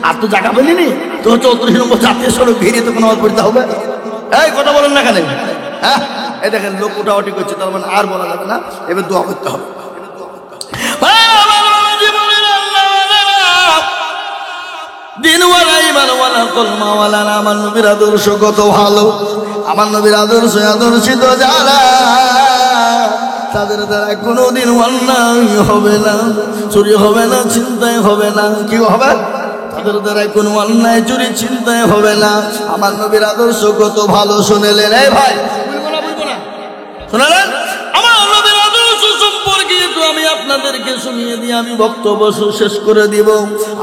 আর তো জায়গা পেলিনি তো 34 নম্বর জাতীয় সড়ক ঘিরে তো কোনো পড়তে হবে। এই কথা বলেন না কেন? হ্যাঁ, এই দেখেন লোক ওটাওটি করছে, তার মানে আর বলা যাবে না, এবার দোয়া করতে হবে। দিনওয়ালা ইমানওয়ালা কলমাওয়ালা আমার নবীর আদর্শ কত ভালো, আমার নবীর আদর্শ আদর্শিত যারা তাদের দ্বারা কোনোদিন অন্যায় হবে না, চুরি হবে না, চিন্তায় হবে না। কি হবে? তাদের দ্বারা কোনো অন্যায় চুরি চিন্তায় হবে না। আমার নবীর আদর্শ কত ভালো শুনেলেন? এই ভাই বুঝবো না শোনালেন? আমার নবীর আদর্শ সম্পর্কে একটু আমি আপনাদেরকে শুনিয়ে দিয়ে আমি বক্তব্য শেষ করে দিব।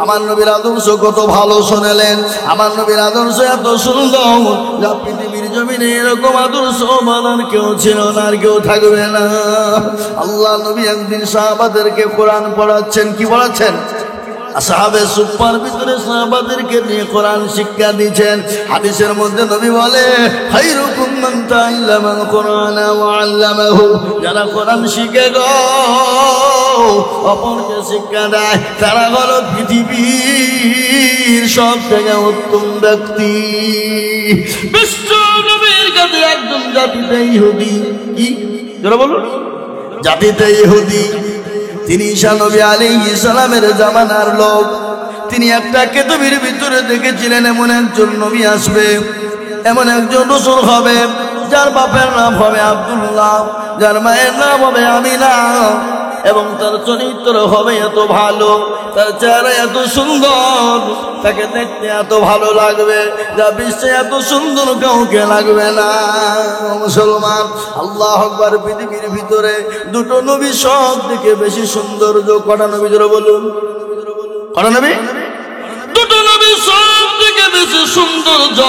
আমার নবীর আদর্শ কত ভালো শুনেলেন? আমার নবীর আদর্শ এত সুন্দর যা পৃথিবীর জমিনে এরকম আদর্শ মানার কেউ ছিল না, আর কেউ থাকবে না। আল্লাহ নবী একদিন সাহাবাদেরকে কোরআন পড়াচ্ছেন। কি পড়াচ্ছেন? সাহাবে সুপার ভিতরে সাহাবাদেরকে নিয়ে কোরআন শিক্ষা দিচ্ছেন। হাদিসের মধ্যে নবী বলে, খায়রুকুম মান তাআল্লামাল কুরআনা ওয়া আল্লামাহু, যারা কোরআন শিখে গো অপরকে শিক্ষা দেয় তারা হলো পৃথিবীর সব থেকে উত্তম ব্যক্তি। বিশ্ব নবীর কাছে একজন জাতিতে ইহুদি, কি যারা বলুন জাতিতে ইহুদি, তিনি ঈসা নবী আলাইহিস সালামের জামানার লোক। তিনি একটা কিতাবের ভিতরে দেখেছিলেন এমন একজন নবী আসবে, এমন একজন রাসূল হবে যার বাপের নাম হবে আব্দুল্লাহ, যার মায়ের নাম হবে আমিনা, এবং তার চরিত্র হবে এত ভালো, তার চেহারা এত সুন্দর, তাকে দেখতে এত ভালো লাগবে যা বিশ্বে এত সুন্দর কাউকে লাগবে না। মুসলমান, আল্লাহু আকবার। পৃথিবীর ভিতরে দুটো নবী সব থেকে বেশি সৌন্দর্য। কটা নবী জোরে বলুন? কটা নবী? দুটো নবী সব থেকে বেশি সৌন্দর্য।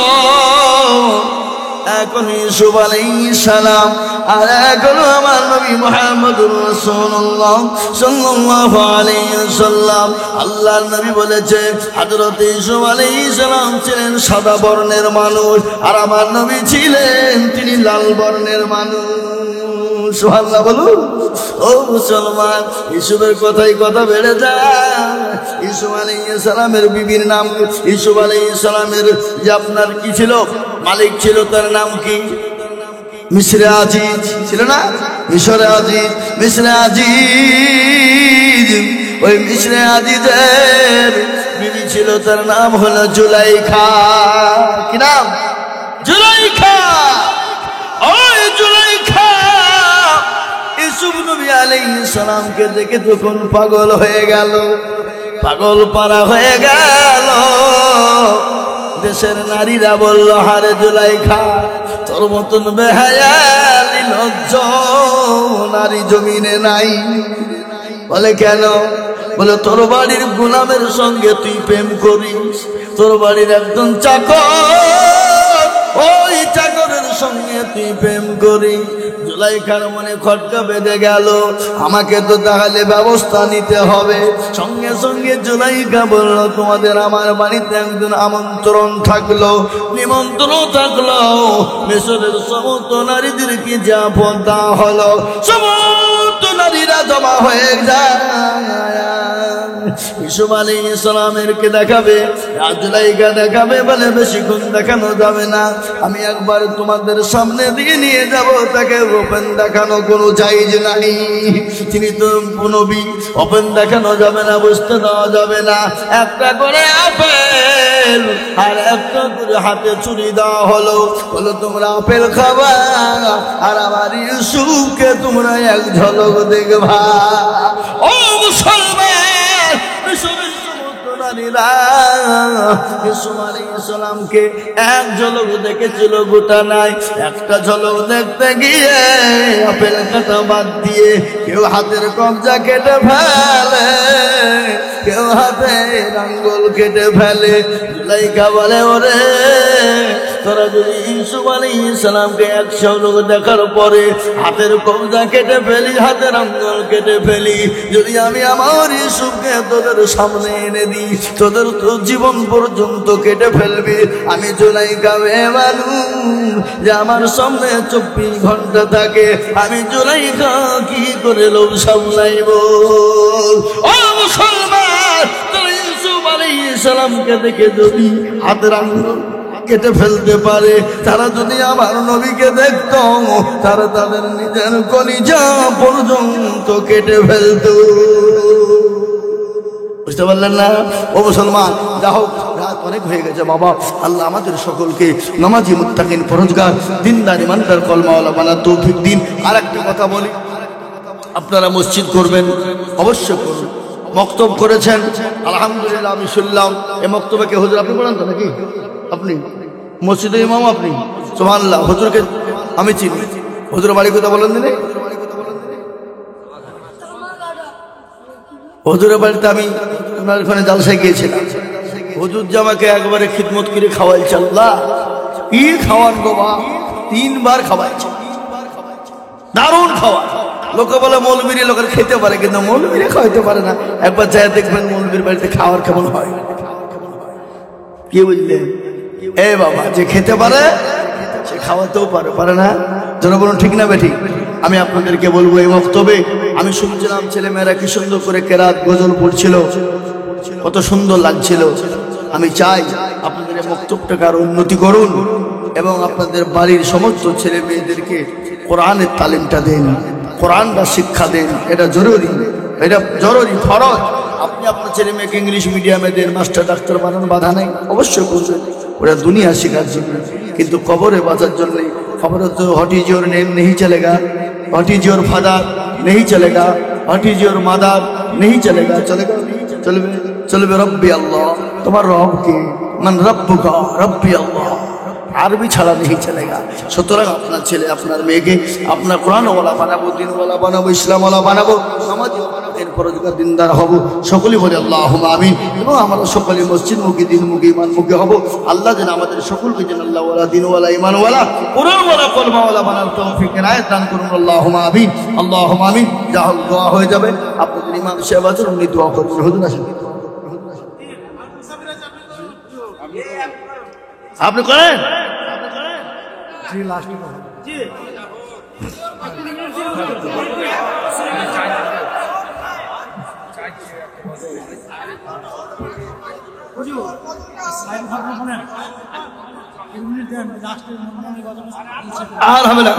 এখন ইউসুফ আলাইহিস সালাম, আর এখন আমার নবী মুহাম্মদুর রাসূলুল্লাহ সাল্লাল্লাহু আলাইহি ওয়াসাল্লাম। আল্লাহর নবী বলেছে হযরত ইউসুফ আলাইহিস সালাম ছিলেন সাদা বর্ণের মানুষ, আর আমার নবী ছিলেন তিনি লাল বর্ণের মানুষ। সুবহানাল্লাহ বলুন। ও মুসলমান, ইউসুফের কথাই কথা বেড়ে যায়। ইউসুফ আলাইহিস সালামের বিবির নাম, ইউসুফ আলাইহিস সালামের যে আপনার কি ছিল, মালিক ছিল, তার নাম কি? মিশরে আজিজ ছিল না? মিশরে আজিজ, মিশরে আজিজ। ওই মিশরে আজিজের বিবি ছিল, তার নাম হলো জুলাইখা। কি নাম? জুলাইখা। ওই জুলাইখা ইউসুফ নবী আলাইহিস সালামকে দেখে যখন পাগল হয়ে গেল, পাগল পারা হয়ে গেল, দেশের নারীরা বলল, হারে জুলাইখা, তোর মতন বেহায়া নির্লজ্জ নারী জমিনে নাই। বলে কেন? বলে তোর বাড়ির গোলামের সঙ্গে তুই প্রেম করিস, তোর বাড়ির একজন চাকর, ওই চাকরের সঙ্গে তুই প্রেম করিস। জুলাইখার মনে খটকা বেঁধে গেল, আমাকে তো তাহলে ব্যবস্থা নিতে হবে। সঙ্গে সঙ্গে জুলাইখা বলল, তোমাদের আমার বাড়িতে একজন আমন্ত্রণ থাকলো, নিমন্ত্রণ থাকলো। মিশরের সমস্ত নারীদেরকে যা পদ্মা হলো, সমস্ত নারীরা জমা হয়ে যায়। ইউসুফ আলাইহিস সালামেরকে দেখাবে, জুলাইখা দেখাবে। বলে বেশিক্ষণ দেখানো যাবে না, আমি একবার তোমাদের সামনে দিয়ে নিয়ে যাব, তাকে ওপেন দেখানো কোনো জায়েজ নাই। তিনি তো নবী, ওপেন দেখানো যাবে না, বুঝতে দেওয়া যাবে না। একটা করে আপেল আর একটা করে হাতে ছুরি দেওয়া হলো, বলো তোমরা আপেল খাবা, আর আমার ইউসুফকে তোমরা এক ঝলক দেখবা। ও মুসলমান, মিশরের সমস্ত নারীরা ইউসুফ আলাইহিস সালামকে এক ঝলক দেখেছিল, গোটা নাই। একটা ঝলক দেখতে গিয়ে আপেল কাটা বাদ দিয়ে কেউ হাতের কবজা কেটে ফেলে, কেউ হাতের আঙ্গুল কেটে ফেলে। জুলাইখা বলে, ওরে তোরা যদি ইউসুফ আলাইহিস সালামকে এক ঝলক দেখার পরে হাতের কবজা কেটে ফেলি, হাতের আঙ্গুল কেটে ফেলি, যদি আমি আমার ইউসুফকে তোদের সামনে এনে দিই, তোদের তো জীবন পর্যন্ত কেটে ফেলবি। আমি জুলাইখা মেয়ে মানুষ যে আমার সামনে 24 ঘন্টা থাকে, আমি জুলাইখা কি করে লোভ সামলাইব? ও মুসলমান, ইউসুফ আলাইহিস সালামকে দেখে যদি হাতের আঙ্গুল কেটে ফেলতে পারে, তারা যদি আমার নবীকে দেখত, তারা তাদের নিজের কলিজা পর্যন্ত কেটে ফেলত। বুঝতে পারলেন না? ও মুসলমান, যা হোক, রাত অনেক হয়ে গেছে বাবা। আল্লাহ আমাদের সকলকে নামাজি মুত্তাকিন পরহেজগার দিনদার ইমানদার কলমাওয়ালা বানার তৌফিক দিন। আর একটা কথা বলি, আপনারা মসজিদ করবেন, অবশ্যই করুন। বক্তব্য করেছেন আলহামদুলিল্লাহ, আমি শুনলাম। এই বক্তব্যকে হুজুর আপনি বলেন তো নাকি? আপনি মসজিদের ইমাম, আপনি? সুবহানাল্লাহ। হুজুরকে আমি চিনি। হুজুরের বাড়ি কথা বলেন দিনে? হুজুরের বাড়িতে আমি আপনার ওখানে জালসায় গিয়েছিলাম। হুজুর জামাকে একবারে খিদমত করে খাওয়াইছে। আল্লাহ, কি খাওয়ান গো বা! 3 বার খাওয়াইছে, দারুণ খাওয়া। লোকে বলে মৌলবীর লোকের খেতে পারে, কিন্তু মৌলবীরে খাওয়াইতে পারে না। একবার যায় দেখবেন মৌলবীর বাড়িতে খাওয়ার কেমন হয়। কি বুঝলেন? এ বাবা, যে খেতে পারে সে খাওয়াতেও পারে না। জনগণ ঠিক না বেঠিক? আমি আপনাদেরকে বলবো, এই বক্তব্যে আমি শুনছিলাম ছেলেমেয়েরা কি সুন্দর করে কেরাত গজল পড়ছিল, কত সুন্দর লাগছিল। আমি চাই আপনাদের এই বক্তব্যটাকে আরো উন্নতি করুন এবং আপনাদের বাড়ির সমস্ত ছেলে মেয়েদেরকে কোরআনের তালিমটা দেন, কোরআনটা শিক্ষা দেন। এটা জরুরি, এটা জরুরি, ফরজ। আপনি আপনার ছেলে মেয়েকে ইংলিশ মিডিয়ামে দেন, মাস্টার ডাক্তার বানান, বাধা নেই, অবশ্যই করবেন। ওরা দুনিয়া শেখার জন্য, কিন্তু কবরে বাঁচার জন্য। खबर तो व्हाट इज योर नेम नहीं चलेगा, व्हाट इज योर फादर नहीं चलेगा, व्हाट इज योर मदर नहीं चलेगा। चलेगा? चलबे चलबे रब्बी अल्लाह, तुम्हार रब के, मन रब्बुका रब्बी अल्लाह, আরবি ছাড়া नहीं चलेगा। সুতরাং আপনার ছেলে আপনার মেয়েকে আপনার কোরআনওয়ালা বানাবো, দিনওয়ালা বানাবো, ইসলামওয়ালা বানাবো, নামাজি পরোজগার দিনদার হব। সকলেই বলে আল্লাহুম্মা আমিন। এবং আমরা সকলে মসজিদমুখী, দিনমুখী, ইমানমুখী হব। আল্লাহ যেন আমাদের সকলকে যেন আল্লাহওয়ালা, দিনওয়ালা, ইমানওয়ালা, কোরআনওয়ালা, কলমাওয়ালা বানার তৌফিক এনায়েত দান করুন। আল্লাহুম্মা আমিন, আল্লাহুম্মা আমিন। যা হোক, দোয়া হয়ে যাবে। আপনাদের ইমাম সাহেব আছেন, উনি দোয়া করবেন। হুজুর আসেন, আপনি করেন। আর হবে না,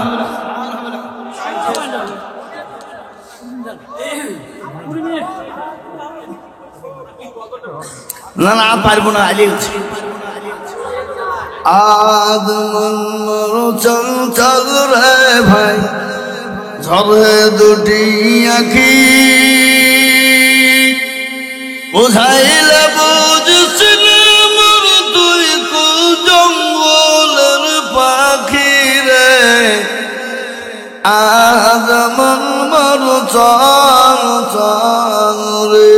না না পারবো না। আলি আদমন চল চল রে ভাই, ঝরে দুটি আঁখি, বুঝাইলে বুঝছিলে মোর তুই কুল জঙ্গলের পাখি রে। আদমন মর চল চল রে,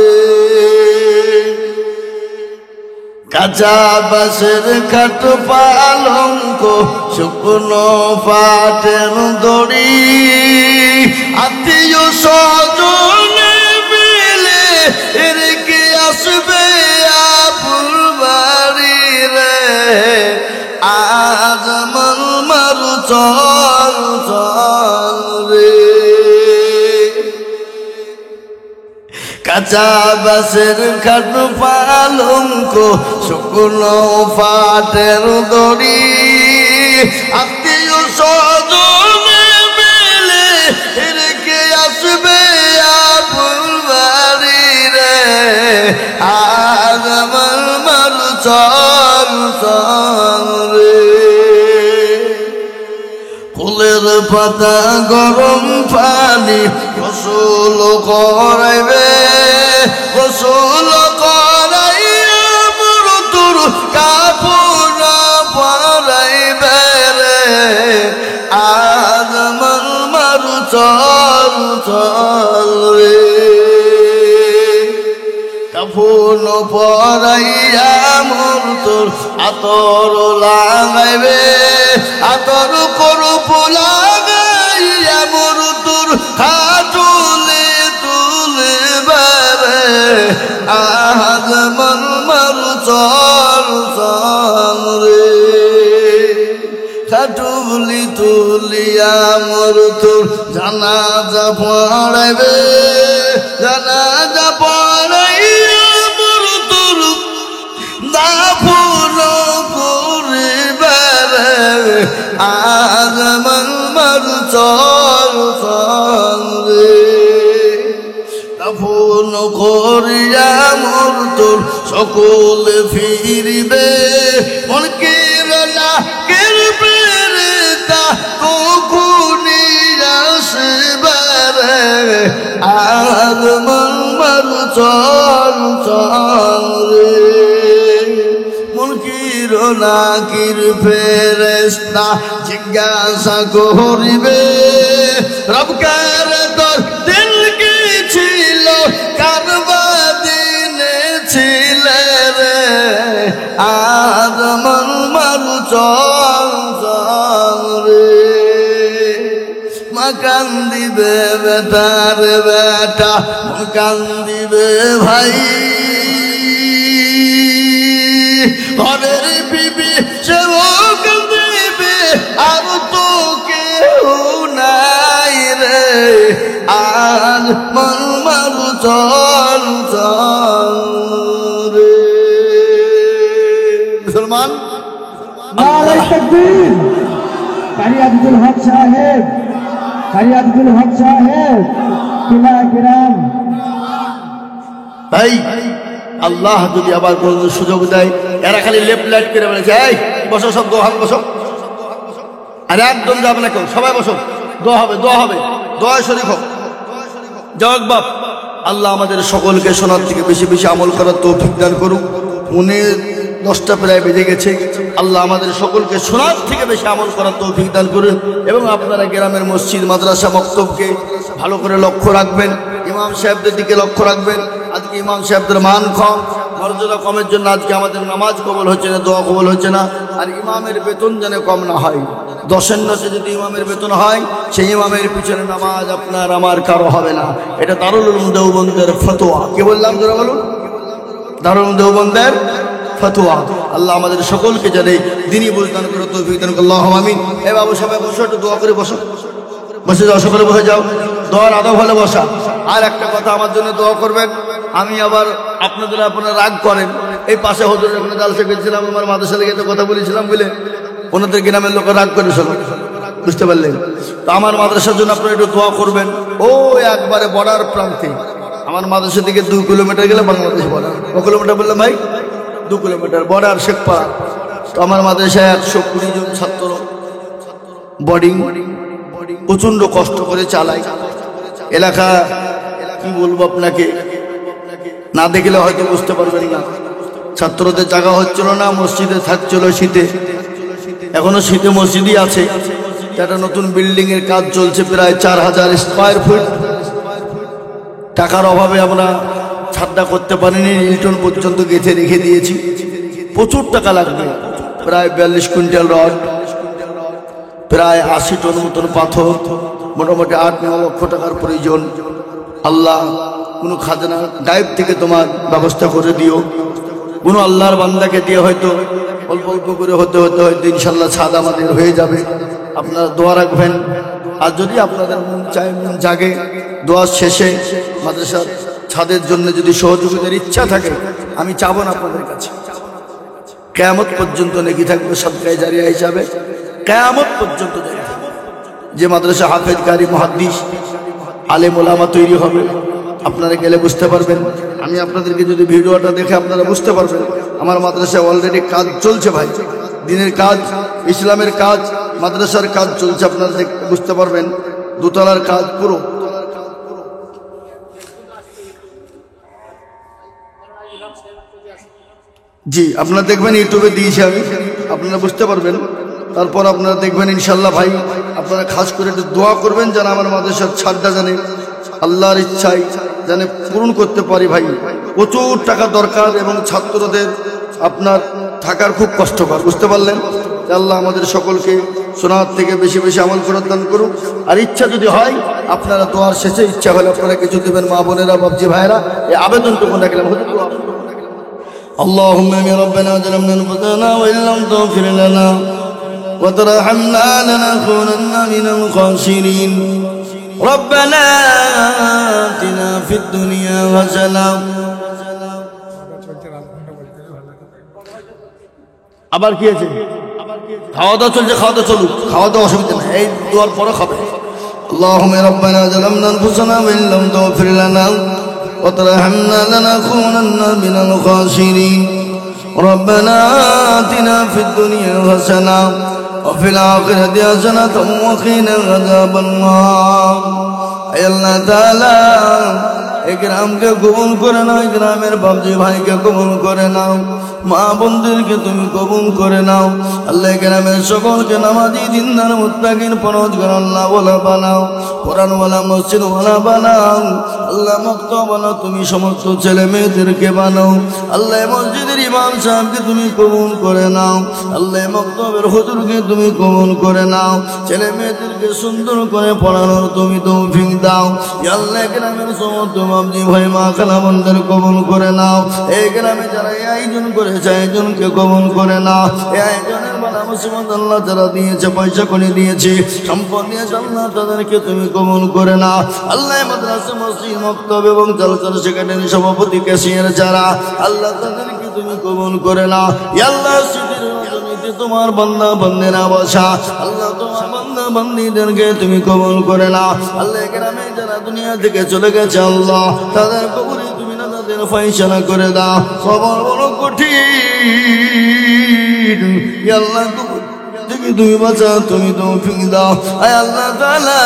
কাঁচা বাঁশের খাট পালঙ্ক, শুকনো পাটের দড়ি, আত্মীয় স্বজনে মিলে রেখে আসবে আপুর বাড়ি রে। আজ আমার মারু চল চল রে, কাঁচা বাঁশের খাট পালঙ্ক, শুকনো পাটের দড়ি, আত্মীয় স্বজনে মিলে রেখে আসবে আপুর বাড়ি রে। আজ আমার মারু চল চল রে, ফুলের পাতা গরম পানি গোসল করাইবে, গোসল করাইয়া মোর তোর কাপড় পরাইবে রে। আজ আমার মারু চল চল রে, কাপড় পরাইয়া মোর তোর আতর লাগাইবে, আতর করুপ লাগাইয়া মোর তোর খাটুলে তুলে বেড়ে। আজ মন মারু চল চল রে, খাটুলি তুলিয়া মোর তোর জানাজা পড়াইবে, জানাজা পড়াইয়া মোর তোর দাফন করিয়া মরতুল সকল ফিরবে মনকের লাকের প্রেরিতা কখনি আসবে রে আর মন চল চল মুনকির নাকির ফেরেশতা জিজ্ঞাসা করিবে রব কার তোর দিল কি ছিল কারবাদিনে ছিলে রে আজ মন মারু চল চল রে মা কান্দিবে বেটার বেটা কান্দিবে ভাই ঘরের বিবি সেও কান্দিবে আর তো কেউ নাই রে আর মন মারু চল চল রে মুসলমান নারে তাকবীর কারি আব্দুল হক সাহেব কিরাম ভাই আল্লাহ যদি আবার কোনো সুযোগ দেয় এরা খালি লেফট লাইট করে বলেছে এই বসো সব দোয়া হবে বসো আর একদম যাবে না কেউ সবাই বসো দোয়া হবে দোয়া শরীফ হোক জবাব বাপ আল্লাহ আমাদের সকলকে শোনার থেকে বেশি বেশি আমল করার তৌফিক দান করুক উনি 10টা প্রায় বেজে গেছে আল্লাহ আমাদের সকলকে শোনার থেকে বেশি আমল করার তৌফিক দান করুন এবং আপনারা গ্রামের মসজিদ মাদ্রাসা মক্তবকে ভালো করে লক্ষ্য রাখবেন ইমাম সাহেবদের দিকে লক্ষ্য রাখবেন আজকে ইমাম সাহেবদের মান কম মর্যাদা কমের জন্য আজকে আমাদের নামাজ কবল হচ্ছে না দোয়া কবল হচ্ছে না আর ইমামের বেতন যেন কম না হয় 10-এর নশে যদি ইমামের বেতন হয় সেই ইমামের পিছনে নামাজ আপনার আমার কারো হবে না এটা দারুল উলুম দেওবন্দের ফতোয়া কে বললাম যারা বলুন দারুল উলুম দেওবন্দের ফতোয়া আল্লাহ আমাদের সকলকে জানে দিনই বুঝদান করে তৌফিক দান করুন আল্লাহুম্মা আমিন এ বাবু সবাই বসো একটু দোয়া করে বসো বসে যাও সকলে বসে যাও দোয়ার আদব হলে বসা আর একটা কথা আমার জন্য দোয়া করবেন আমি আবার আপনারা রাগ করেন এই পাশে হুজুরের ওখানে জালসা করেছিলাম আমার মাদ্রাসা থেকে কথা বলেছিলাম বলে ওনাদের গ্রামের লোক রাগ করেছিল বুঝতে পারলেন তো আমার মাদ্রাসার জন্য আপনারা একটু দোয়া করবেন ও একবারে বর্ডার প্রান্তে আমার মাদ্রাসা থেকে 2 কিলোমিটার গেলে বাংলাদেশ বর্ডার কত কিলোমিটার বললাম ভাই 2 কিলোমিটার বর্ডার শেখপাড়া তো আমার মাদ্রাসায় 120 জন ছাত্র বোর্ডিং প্রচন্ড কষ্ট করে চালাই এলাকা কি বলবো আপনাকে না দেখলে হয়তো বুঝতে পারবেন না ছাত্রদের জায়গা হচ্ছিল না মসজিদে থাকছিল শীতে এখনো শীতে মসজিদই আছে একটা নতুন বিল্ডিং এর কাজ চলছে প্রায় 4000 স্কয়ার ফুট টাকার অভাবে আমরা ছাদটা করতে পারিনি ইলটন পর্যন্ত গেঁথে রেখে দিয়েছি প্রচুর টাকা লাগবে প্রায় 42 কুইন্টাল রড প্রায় 80 টন মতন পাথর মোটামুটি 8-9 লক্ষ টাকার প্রয়োজন আল্লাহ কোনো খাজনা গায়েব থেকে তোমার ব্যবস্থা করে দিও কোনো আল্লাহর বান্দাকে দিয়ে হয়তো অল্প অল্প করে হতে ইনশাল্লাহ ছাদ আমাদের হয়ে যাবে আপনারা দোয়া রাখবেন আর যদি আপনাদের মন চায় মন জাগে দোয়া শেষে মাদ্রাসার ছাদের জন্য যদি সহযোগিতার ইচ্ছা থাকে আমি চাবো না আপনাদের কাছে কিয়ামত পর্যন্ত নেকি থাকবে সদকায়ে জারিয়া হিসাবে কিয়ামত পর্যন্ত যে মাদ্রাসা হাফেজ কারি মুহাদ্দিস আলেম ওলামা তৈরি হবে আপনারা গেলে বুঝতে পারবেন আমি আপনাদেরকে যদি ভিডিওটা দেখে আপনারা বুঝতে পারবেন আমার মাদ্রাসায় অলরেডি কাজ চলছে ভাই দিনের কাজ ইসলামের কাজ মাদ্রাসার কাজ চলছে আপনারা বুঝতে পারবেন দোতলার কাজ পুরো জি আপনারা দেখবেন ইউটিউবে দিয়েছি আমি আপনারা বুঝতে পারবেন তারপর আপনারা দেখবেন ইনশাল্লাহ ভাই আপনারা খাস করে একটু দোয়া করবেন যেন আমার মাদ্রাসার ছাদটা জানে আল্লাহর ইচ্ছায় যেন পূরণ করতে পারি ভাই প্রচুর টাকা দরকার এবং ছাত্রদের আপনার থাকার খুব কষ্টকর বুঝতে পারলেন আল্লাহ আমাদের সকলকে শোনার থেকে বেশি বেশি আমল করার দান করুন আর ইচ্ছা যদি হয় আপনারা দোয়ার শেষে ইচ্ছা হলে আপনারা কিছু দেবেন মা বোনেরা বাবজি ভাইরা এই আবেদনটুকু রাখলাম اللهم يا ربنا ظلمنا انفسنا وان لم تغفر لنا وترحمنا لنكونن من الخاسرين ربنا آتنا في الدنيا حسنة আবার কি আছে খাওয়া দাওয়া চলছে খাওয়া দাওয়া চলুক খাওয়া দাওয়া অসুবিধা নেই এই দুয়ার পরে খাবে اللهم ربنا ظلمنا انفسنا وان لم تغفر لنا وترحمنا لنكونن من الخاسرين ربنا آتنا في الدنيا حسنة وفي الآخرة حسنة وقنا عذاب النار اے اللہ تعالی গ্রামকে কবুল করে নাও গ্রামের বাবজি ভাইকে কবুল করে নাও মা বোনদেরকে তুমি কবুল করে নাও আল্লাহ গ্রামের সকলকে নামাজি দিনদার মুত্তাকিন পরহেজগার আল্লাহ ওয়ালা বানাও কোরআন ওয়ালা মসজিদ ওয়ালা বানাও আল্লাহ মক্তবালা তুমি সমস্ত ছেলে মেয়েদেরকে বানাও আল্লাহ মসজিদের ইমাম সাহেবকে তুমি কবুল করে নাও আল্লাহ মক্তবের হুজুরকে তুমি কবুল করে নাও ছেলে মেয়েদেরকে সুন্দর করে পড়ানোর তুমি তৌফিক দাও ইয়া আল্লাহ গ্রামের সমস্ত বাবজি ভাই মা খালা বোনদের কবুল করে নাও এই গ্রামে যারা এই আয়োজন করেছে আয়োজনকে কবুল করে নাও এই আয়োজনের বালা মুসিবত আল্লাহ যারা দিয়েছে পয়সা করে দিয়েছে সম্পদ দিয়েছে আল্লাহ তাদেরকে তুমি কবুল করে নাও আল্লাহ মাদ্রাসা মসজিদ মক্তব এবং জলসার সেক্রেটারি সভাপতি ক্যাশিয়ার যারা আল্লাহ তাদেরকে তুমি কবুল করে নাও ইয়া আল্লাহ স্মৃতির রজনীতে তোমার বান্দা বান্দিরা বসা আল্লাহ তোমার বান্দা বান্দিদেরকে তুমি কবুল করে নাও আল্লাহ গ্রামে যারা দুনিয়া থেকে চলে গেছে আল্লাহ তাদের কবরে তুমি না তাদের ফয়সালা করে দাও খবর বড় কঠিন ইয়া আল্লাহ তুমি তুমি বাঁচাও তুমি তৌফিক দাও আয় আল্লাহ তাআলা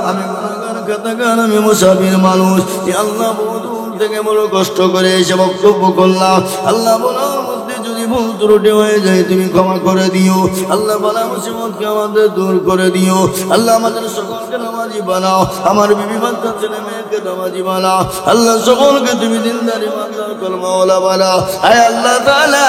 আমি গুনাহগার খাতাগার আমি মুসাফির মানুষ ইয়া আল্লাহ বহু দূর থেকে বড় কষ্ট করে এসে বক্তব্য করলাম আল্লাহ বলার মধ্যে যদি ভুল ত্রুটি হয়ে যায় তুমি ক্ষমা করে দিও আল্লাহ বালা মুসিবতকে আমাদের দূর করে দিও আল্লাহ আমাদের সকলকে নামাজি বানাও আমার বিবি বাচ্চা ছেলে মেয়েকে নামাজি বানাও আল্লাহ সকলকে তুমি দিনদার ইমানদার কলমাওয়ালা বানাও আয় আল্লাহ তাআলা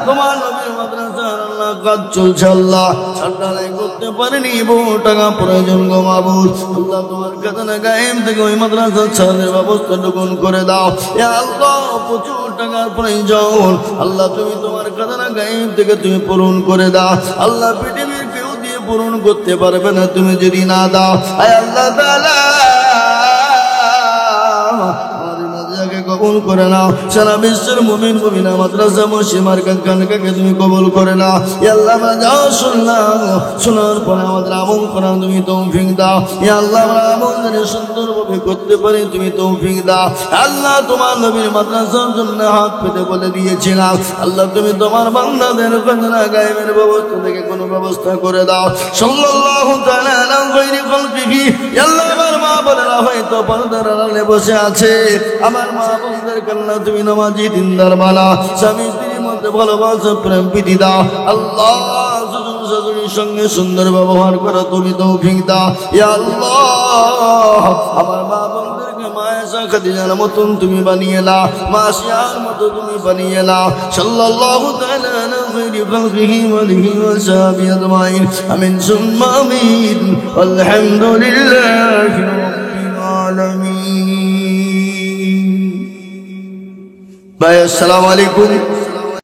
তোমার নবীর মাদ্রাসার আল্লাহ কাজ চলছে আল্লাহ ছাড়াই করতে পারিনি বহু টাকা প্রয়োজন গো মাবুদ আল্লাহ তোমার খাজানা গায়েম থেকে ওই মাদ্রাসার ছাদের ব্যবস্থাটুকু করে দাও ইয়া আল্লাহ প্রচুর টাকার প্রয়োজন আল্লাহ তুমি তোমার খাজানা গায়েম থেকে তুমি পূরণ করে দাও আল্লাহ পৃথিবীর কেউ দিয়ে পূরণ করতে পারবে না তুমি যদি না দাও আয় আল্লাহ তাআলা কবুল করে নাও সারা বিশ্বের মুমিন মুমিনা মাদ্রাসা মসজিদ মার্কাজ খানকাকে তুমি কবুল করে নাও ইয়া আল্লাহ আমরা যাও শুনলাম শোনার পরে আমাদের আমল করার তুমি তৌফিক দাও ইয়া আল্লাহ আমরা আমল যেন সুন্দরভাবে করতে পারি তুমি তৌফিক দাও আল্লাহ তোমার নবীর মাদ্রাসার জন্য হাত পেতে বলে দিয়েছিলাম আল্লাহ তুমি তোমার বান্দাদের খাজনা গায়েবের ব্যবস্থা থেকে কোনো ব্যবস্থা করে দাও সাল্লাল্লাহু তাআলা আলা খায়রি খালকিহি ইয়া আল্লাহ আমার মা বোনেরা হয়তো পর্দার আড়ালে বসে আছে আমার মা বোনদের কল্যাণ তুমি নামাজি দিনদার বানা স্বামী স্ত্রীর মধ্যে ভালোবাসা প্রেম প্রীতি দাও আল্লাহ শাশুড়ির সঙ্গে সুন্দর ব্যবহার করা তুমি তৌফিক দাও ইয়া আল্লাহ আমার মা বোনদেরকে মায়েশা খাদিজার মতন তুমি বানিয়ে নাও মা আসিয়ার মতো তুমি বানিয়ে নাও সাল্লাল্লাহু তাআলা আলা খায়রি খালকিহি ওয়া আলিহি ওয়া সাহবিহি আজমাইন আমিন সুম্মা আমিন আলহামদুলিল্লাহি রাব্বিল আলামিন ভাই আসসালামু আলাইকুম